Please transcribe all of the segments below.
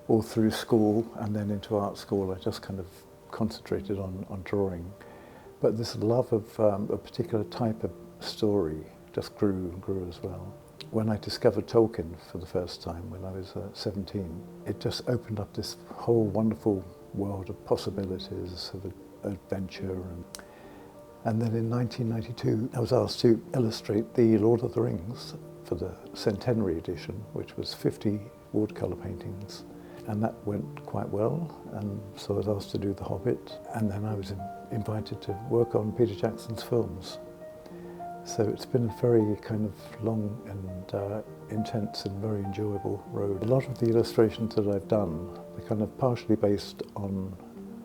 all through school and then into art school, I just kind of concentrated on drawing. But this love of a particular type of story just grew and grew as well. When I discovered Tolkien for the first time when I was 17, it just opened up this whole wonderful world of possibilities of adventure. And then in 1992, I was asked to illustrate the Lord of the Rings for the centenary edition, which was 50 watercolour paintings. And that went quite well, and so I was asked to do The Hobbit, and then I was invited to work on Peter Jackson's films. So it's been a very kind of long and intense and very enjoyable road. A lot of the illustrations that I've done are kind of partially based on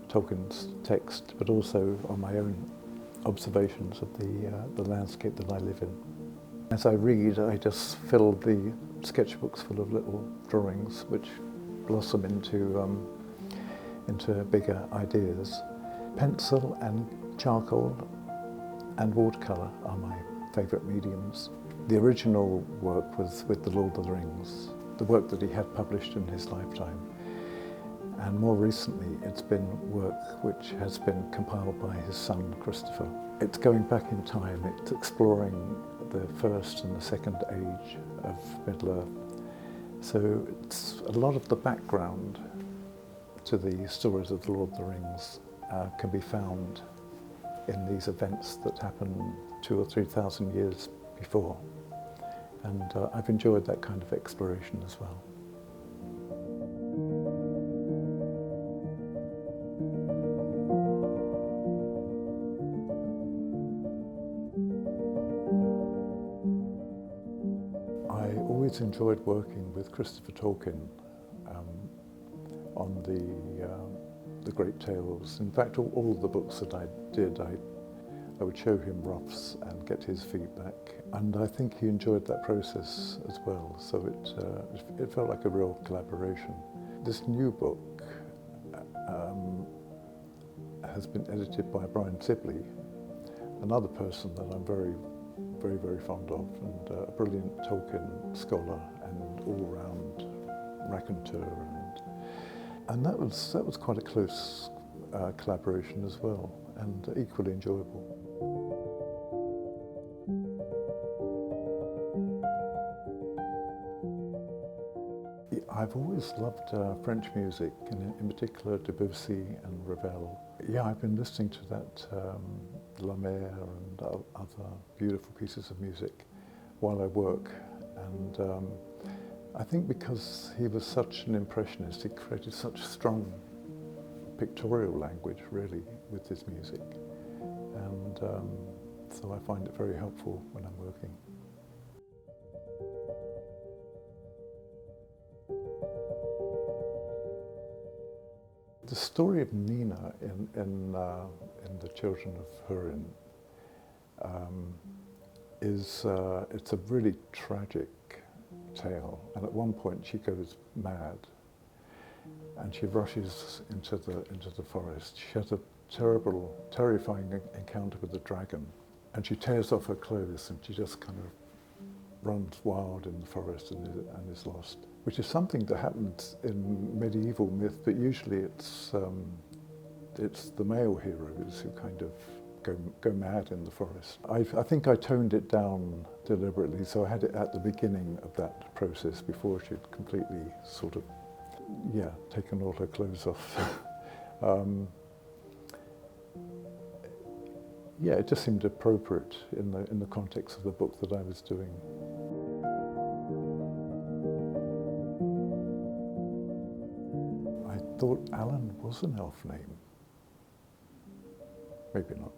Tolkien's text, but also on my own observations of the landscape that I live in. As I read, I just fill the sketchbooks full of little drawings which blossom into bigger ideas. Pencil and charcoal and watercolour are my favourite mediums. The original work was with the Lord of the Rings, the work that he had published in his lifetime. And more recently, it's been work which has been compiled by his son, Christopher. It's going back in time, it's exploring the first and the second age of Middle-earth. So it's a lot of the background to the stories of the Lord of the Rings can be found in these events that happened 2,000 or 3,000 years before. And I've enjoyed that kind of exploration as well. I always enjoyed working with Christopher Tolkien on the Great Tales. In fact, all of the books that I did, I would show him roughs and get his feedback, and I think he enjoyed that process as well, so it felt like a real collaboration. This new book has been edited by Brian Sibley, another person that I'm very, very, very fond of, and a brilliant Tolkien scholar and all-round raconteur, and that was quite a close collaboration as well, and equally enjoyable. I've always loved French music, and in particular Debussy and Ravel. Yeah, I've been listening to that La Mer and other beautiful pieces of music while I work, and I think because he was such an impressionist, he created such strong pictorial language really with his music, and so I find it very helpful when I'm working. The story of Nina in The Children of Húrin it's a really tragic tale, and at one point she goes mad and she rushes into the forest. She has a terrifying encounter with the dragon, and she tears off her clothes and she just kind of runs wild in the forest and is lost, which is something that happens in medieval myth, but usually it's the male heroes who kind of go mad in the forest. I think I toned it down deliberately, so I had it at the beginning of that process before she'd completely sort of, taken all her clothes off. It just seemed appropriate in the context of the book that I was doing. I thought Alan was an elf name. Maybe not.